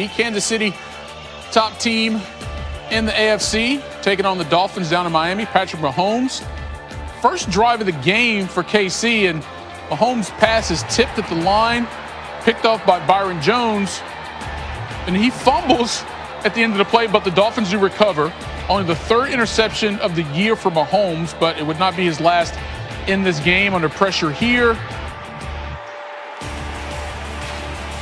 Kansas City, top team in the AFC, taking on the Dolphins down in Miami. Patrick Mahomes, first drive of the game for KC, and Mahomes' pass is tipped at the line, picked off by Byron Jones, and he fumbles at the end of the play, but the Dolphins do recover. Only the third interception of the year for Mahomes, but it would not be his last in this game. Under pressure here.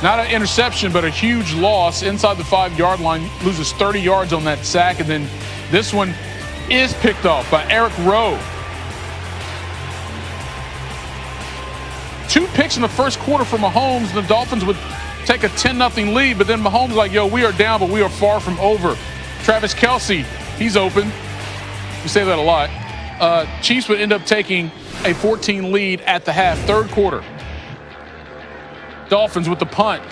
Not an interception, but a huge loss inside the 5-yard line. Loses 30 yards on that sack, and then this one is picked off by Eric Rowe. 2 picks in the first quarter for Mahomes. The Dolphins would take a 10-0 lead, but then Mahomes like, yo, we are down, but we are far from over. Travis Kelce, he's open. We say that a lot. Chiefs would end up taking a 14 lead at the half, third quarter. Dolphins with the punt.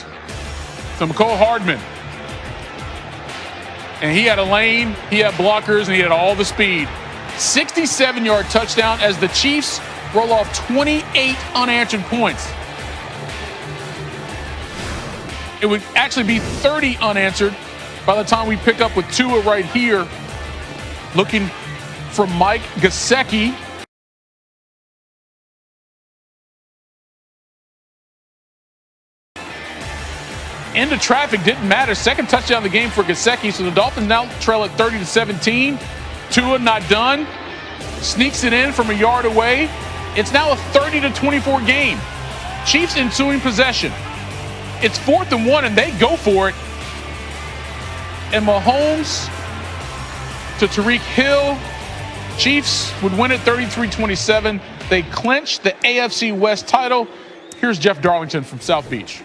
So McCole Hardman. And he had a lane, he had blockers, and he had all the speed. 67-yard touchdown as the Chiefs roll off 28 unanswered points. It would actually be 30 unanswered by the time we pick up with Tua right here. Looking for Mike Gesicki. Into traffic, didn't matter. Second touchdown of the game for Gesicki, so the Dolphins now trail at 30-17. Tua not done. Sneaks it in from a yard away. It's now a 30-24 game. Chiefs ensuing possession. It's 4th and 1, and they go for it. And Mahomes to Tyreek Hill. Chiefs would win it 33-27. They clinch the AFC West title. Here's Jeff Darlington from South Beach.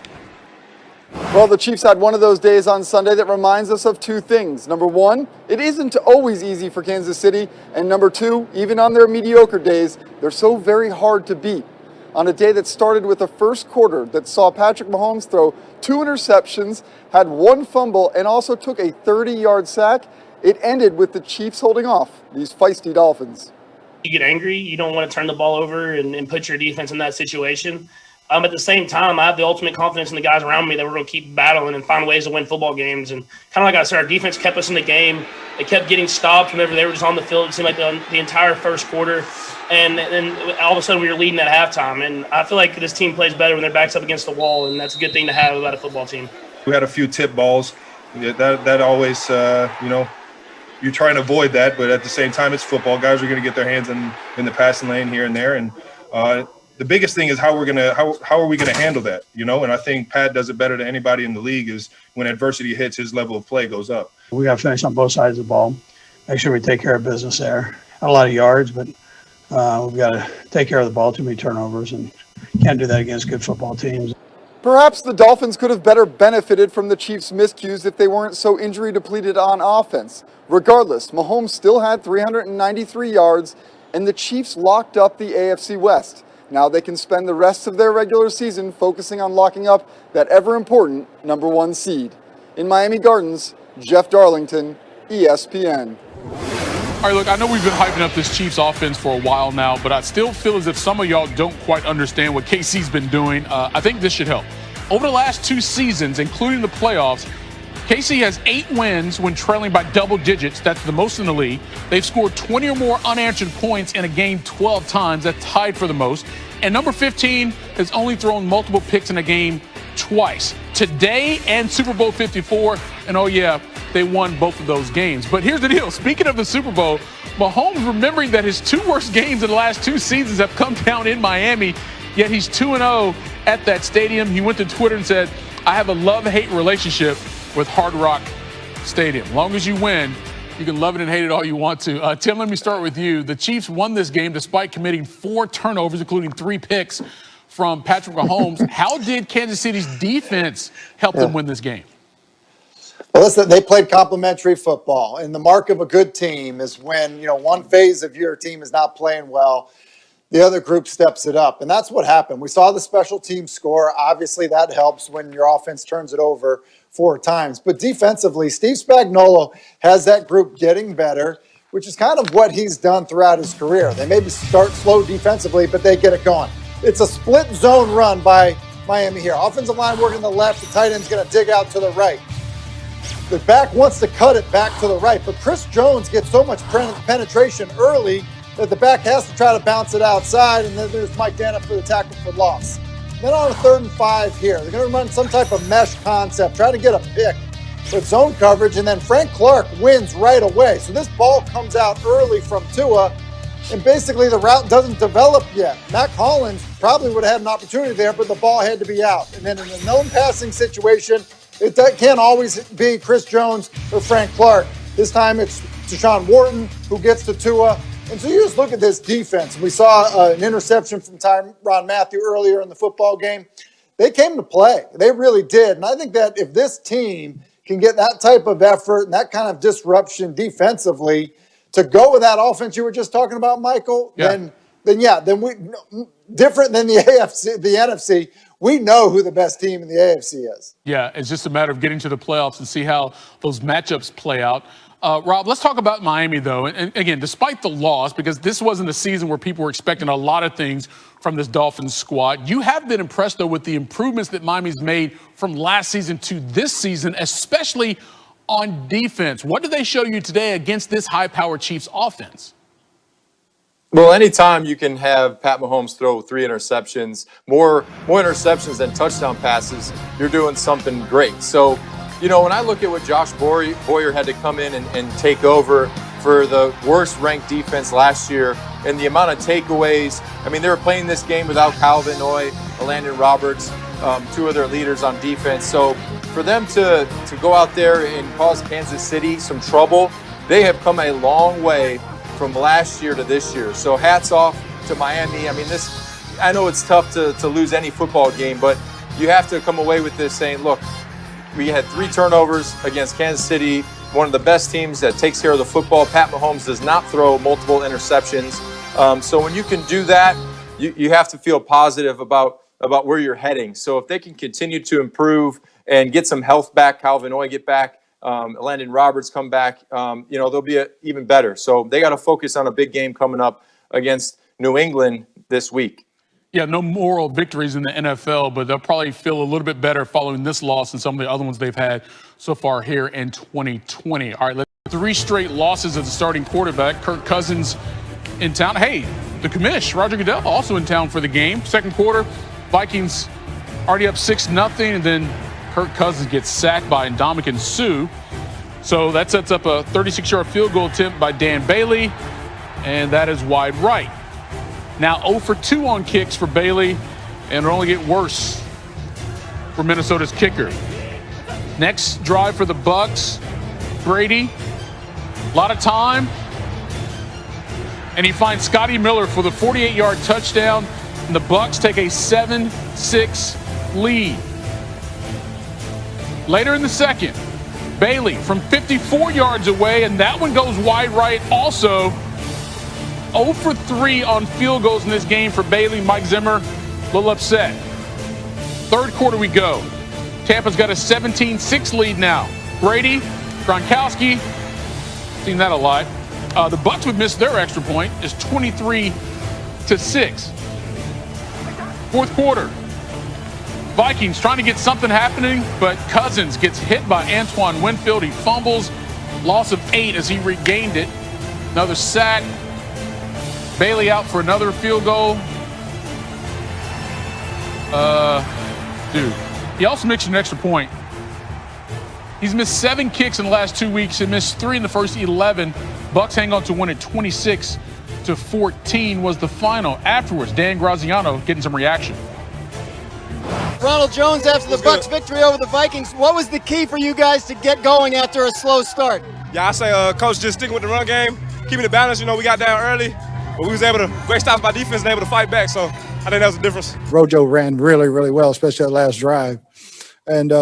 Well, the Chiefs had one of those days on Sunday that reminds us of 2 things. Number 1, it isn't always easy for Kansas City. And number 2, even on their mediocre days, they're so very hard to beat. On a day that started with a first quarter that saw Patrick Mahomes throw 2 interceptions, had 1 fumble, and also took a 30-yard sack, it ended with the Chiefs holding off these feisty Dolphins. You get angry. You don't want to turn the ball over and put your defense in that situation. At the same time, I have the ultimate confidence in the guys around me that we're going to keep battling and find ways to win football games. And kind of like I said, our defense kept us in the game. They kept getting stopped whenever they were just on the field. It seemed like the entire first quarter. And then all of a sudden we were leading at halftime. And I feel like this team plays better when their back's up against the wall, and that's a good thing to have about a football team. We had a few tip balls. That always, you're trying to avoid that. But at the same time, it's football. Guys are going to get their hands in the passing lane here and there. And the biggest thing is how are we gonna handle that, And I think Pat does it better than anybody in the league. Is when adversity hits, his level of play goes up. We got to finish on both sides of the ball. Make sure we take care of business there. Not a lot of yards, but we've got to take care of the ball. Too many turnovers, and can't do that against good football teams. Perhaps the Dolphins could have better benefited from the Chiefs' miscues if they weren't so injury depleted on offense. Regardless, Mahomes still had 393 yards, and the Chiefs locked up the AFC West. Now they can spend the rest of their regular season focusing on locking up that ever-important number 1 seed. In Miami Gardens, Jeff Darlington, ESPN. All right, look, I know we've been hyping up this Chiefs offense for a while now, but I still feel as if some of y'all don't quite understand what KC's been doing. I think this should help. Over the last 2 seasons, including the playoffs, KC has 8 wins when trailing by double digits. That's the most in the league. They've scored 20 or more unanswered points in a game 12 times. That's tied for the most. And number 15 has only thrown multiple picks in a game twice. Today and Super Bowl 54. And oh yeah, they won both of those games. But here's the deal. Speaking of the Super Bowl, Mahomes remembering that his 2 worst games in the last 2 seasons have come down in Miami, yet he's 2-0 at that stadium. He went to Twitter and said, I have a love-hate relationship with Hard Rock Stadium. As long as you win, you can love it and hate it all you want to. Tim, let me start with you. The Chiefs won this game despite committing 4 turnovers, including 3 picks from Patrick Mahomes. How did Kansas City's defense help them win this game? Well, listen, they played complementary football, and the mark of a good team is when, one phase of your team is not playing well, the other group steps it up, and that's what happened. We saw the special team score. Obviously, that helps when your offense turns it over 4 times. But defensively, Steve Spagnuolo has that group getting better, which is kind of what he's done throughout his career. They maybe start slow defensively, but they get it going. It's a split zone run by Miami here. Offensive line working to the left, the tight end's going to dig out to the right. the back wants to cut it back to the right, but Chris Jones gets so much penetration early that the back has to try to bounce it outside, and then there's Mike Dana for the tackle for loss. Then on a 3rd and 5 here, they're going to run some type of mesh concept, try to get a pick with zone coverage, and then Frank Clark wins right away. So this ball comes out early from Tua, and basically the route doesn't develop yet. Matt Collins probably would have had an opportunity there, but the ball had to be out. And then in a known passing situation, it can't always be Chris Jones or Frank Clark. This time it's Deshaun Wharton who gets to Tua. And so you just look at this defense. We saw an interception from Tyrann Mathieu earlier in the football game. They came to play. They really did. And I think that if this team can get that type of effort and that kind of disruption defensively to go with that offense you were just talking about, Michael, then we different than the AFC, the NFC. We know who the best team in the AFC is. Yeah, it's just a matter of getting to the playoffs and see how those matchups play out. Rob, let's talk about Miami, though. And again, despite the loss, because this wasn't a season where people were expecting a lot of things from this Dolphins squad, you have been impressed, though, with the improvements that Miami's made from last season to this season, especially on defense. What did they show you today against this high-powered Chiefs offense? Well, anytime you can have Pat Mahomes throw 3 interceptions, more interceptions than touchdown passes, you're doing something great. So, you know, when I look at what Josh Boyer had to come in and take over for the worst-ranked defense last year and the amount of takeaways, I mean, they were playing this game without Kyle Van Noy, Landon Roberts, 2 of their leaders on defense. So for them to go out there and cause Kansas City some trouble, they have come a long way from last year to this year. So hats off to Miami. I mean, I know it's tough to lose any football game, but you have to come away with this saying, look, we had 3 turnovers against Kansas City, one of the best teams that takes care of the football. Pat Mahomes does not throw multiple interceptions. So when you can do that, you have to feel positive about where you're heading. So if they can continue to improve and get some health back, Kyle Van Noy get back, Landon Roberts come back, they'll be even better. So they got to focus on a big game coming up against New England this week. Yeah, no moral victories in the NFL, but they'll probably feel a little bit better following this loss than some of the other ones they've had so far here in 2020. All right, 3 straight losses as a starting quarterback. Kirk Cousins in town. Hey, the commish, Roger Goodell, also in town for the game. Second quarter, Vikings already up 6-0, and then Kirk Cousins gets sacked by Ndamukong Suh. So that sets up a 36-yard field goal attempt by Dan Bailey, and that is wide right. Now 0 for 2 on kicks for Bailey, and it'll only get worse for Minnesota's kicker. Next drive for the Bucs, Brady, a lot of time, and he finds Scotty Miller for the 48-yard touchdown, and the Bucs take a 7-6 lead. Later in the second, Bailey from 54 yards away, and that one goes wide right also. 0 for 3 on field goals in this game for Bailey. Mike Zimmer, a little upset. Third quarter we go. Tampa's got a 17-6 lead now. Brady, Gronkowski, seen that a lot. The Bucs would miss their extra point. It's 23-6. Fourth quarter. Vikings trying to get something happening, but Cousins gets hit by Antoine Winfield. He fumbles. Loss of 8 as he regained it. Another sack. Bailey out for another field goal. He also missed an extra point. He's missed 7 kicks in the last 2 weeks. He missed 3 in the first 11. Bucs hang on to win at 26-14 was the final. Afterwards, Dan Graziano getting some reaction. Ronald Jones, after the Bucs victory over the Vikings, what was the key for you guys to get going after a slow start? Yeah, I say coach just sticking with the run game, keeping it balanced. You know, we got down early, but we was able to, great stops by defense and able to fight back. So I think that was the difference. Rojo ran really, really well, especially that last drive. And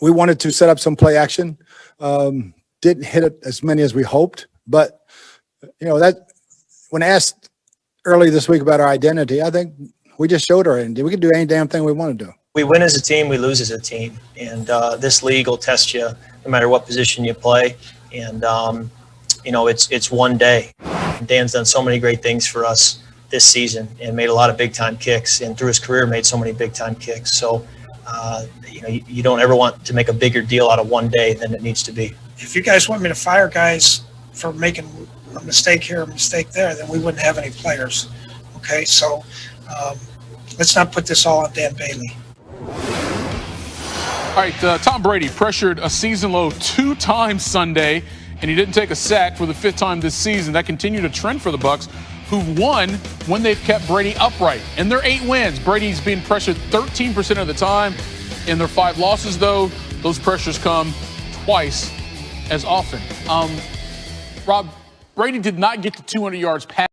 we wanted to set up some play action. Didn't hit it as many as we hoped. But, you know, that when asked early this week about our identity, I think we just showed our identity. We can do any damn thing we want to do. We win as a team, we lose as a team. And this league will test you no matter what position you play. And, you know, it's one day. Dan's done so many great things for us this season and made a lot of big-time kicks. And through his career, made so many big-time kicks. So You don't ever want to make a bigger deal out of one day than it needs to be. If you guys want me to fire guys for making a mistake here, a mistake there, then we wouldn't have any players. Okay, so let's not put this all on Dan Bailey. All right, Tom Brady pressured a season low 2 times Sunday, and he didn't take a sack for the 5th time this season. That continued a trend for the Bucs, who've won when they've kept Brady upright. In their 8 wins, Brady's being pressured 13% of the time. In their 5 losses, though, those pressures come twice as often. Rob, Brady did not get to 200 yards past